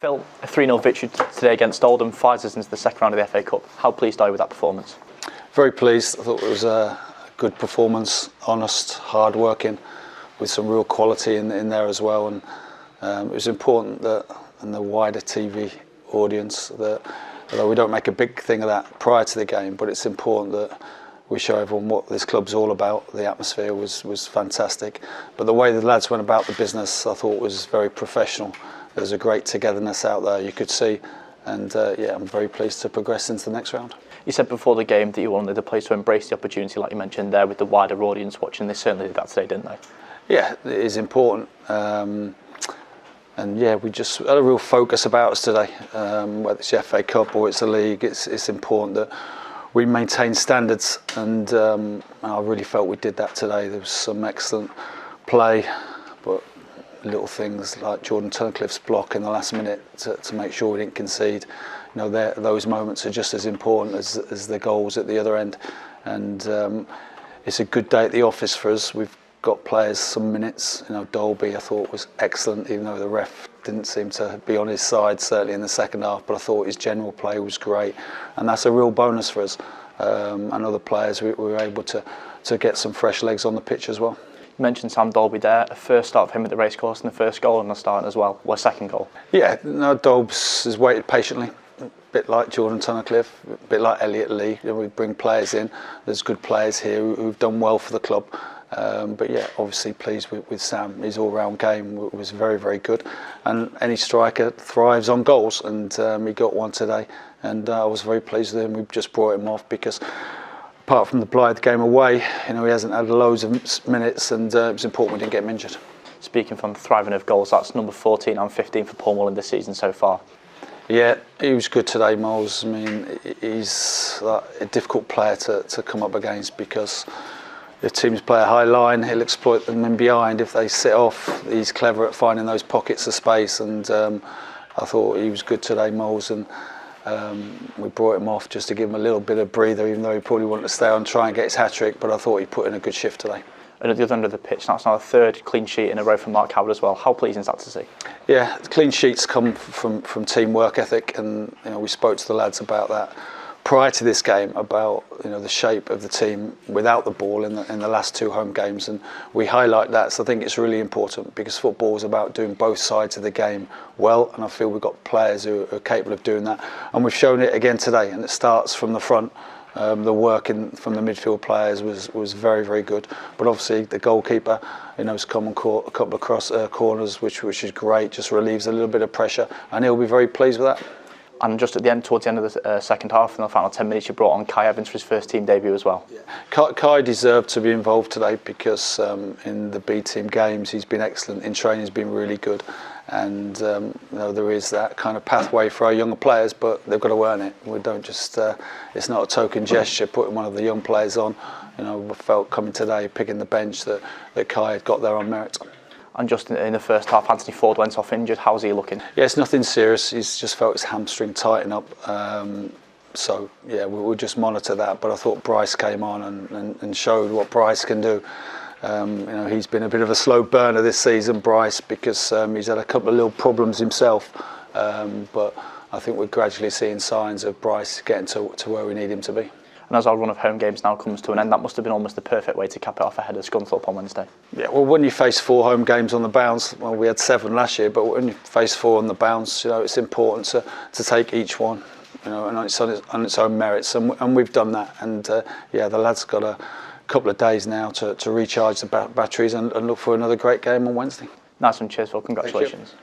Phil, a 3-0 victory today against Oldham fires us into the second round of the FA Cup. How pleased are you with that performance? Very pleased. I thought it was a good performance, honest, hard working, with some real quality in there as well. And it was important that, and the wider TV audience, that although we don't make a big thing of that prior to the game, but it's important that we show everyone what this club's all about. The atmosphere was fantastic, but the way the lads went about the business, I thought was very professional. There's a great togetherness out there, you could see, and yeah, I'm very pleased to progress into the next round. You said before the game that you wanted the players to embrace the opportunity, like you mentioned there, with the wider audience watching. They certainly did that today, didn't they? Yeah, it is important. And yeah, we just had a real focus about us today. Whether it's the FA Cup or it's the league, it's important that we maintain standards, and I really felt we did that today. There was some excellent play, but little things like Jordan Tunnicliffe's block in the last minute to make sure we didn't concede. You know, those moments are just as important as the goals at the other end. And it's a good day at the office for us. We've got players some minutes. You know, Dolby I thought was excellent, even though the ref didn't seem to be on his side, certainly in the second half, but I thought his general play was great, and that's a real bonus for us. And other players, we were able to get some fresh legs on the pitch as well. You mentioned Sam Dolby there, a first start of him at the racecourse and the first goal on the start as well, or second goal. Yeah, no, Dolbs has waited patiently, a bit like Jordan Tunnicliffe, a bit like Elliot Lee. You know, we bring players in, there's good players here who've done well for the club. But yeah, obviously pleased with Sam. His all-round game was very, very good, and any striker thrives on goals, and he got one today, and I was very pleased with him. We just brought him off because apart from the Blythe game away, you know, he hasn't had loads of minutes, and it was important we didn't get him injured. Speaking from thriving of goals, that's number 14 and 15 for Paul Mullin this season so far. Yeah, he was good today, Moles. I mean, he's a difficult player to come up against, because if teams play a high line, he'll exploit them in behind. If they sit off, he's clever at finding those pockets of space, and I thought he was good today, Moles, and we brought him off just to give him a little bit of breather, even though he probably wanted to stay on and try and get his hat-trick, but I thought he put in a good shift today. And at the other end of the pitch, that's now the third clean sheet in a row from Mark Howard as well. How pleasing is that to see? Yeah, the clean sheets come from team work ethic, and you know, we spoke to the lads about that prior to this game, about, you know, the shape of the team without the ball in the last two home games, and we highlight that. So I think it's really important, because football is about doing both sides of the game well, and I feel we've got players who are capable of doing that, and we've shown it again today. And it starts from the front. The work from the midfield players was very, very good, but obviously the goalkeeper, you know, has come and caught a couple of cross corners, which is great. Just relieves a little bit of pressure, and he'll be very pleased with that. And just at the end, towards the end of the second half, in the final 10 minutes, you brought on Kai Evans for his first team debut as well. Yeah. Kai deserved to be involved today, because in the B team games he's been excellent. In training he's been really good, and you know, there is that kind of pathway for our younger players, but they've got to earn it. We don't just it's not a token gesture putting one of the young players on. You know, we felt coming today, picking the bench, that Kai had got there on merit. And just in the first half, Anthony Ford went off injured. How's he looking? Yeah, it's nothing serious. He's just felt his hamstring tighten up. So yeah, we'll just monitor that. But I thought Bryce came on and showed what Bryce can do. You know, he's been a bit of a slow burner this season, Bryce, because he's had a couple of little problems himself. But I think we're gradually seeing signs of Bryce getting to where we need him to be. And as our run of home games now comes to an end, that must have been almost the perfect way to cap it off ahead of Scunthorpe on Wednesday. Yeah, well, when you face 4 home games on the bounce, well, we had 7 last year, but when you face 4 on the bounce, you know, it's important to take each one, you know, and on its own merits, and we've done that. And yeah, the lads got a couple of days now to recharge the batteries and look for another great game on Wednesday. Nice one, cheers, Phil. Congratulations.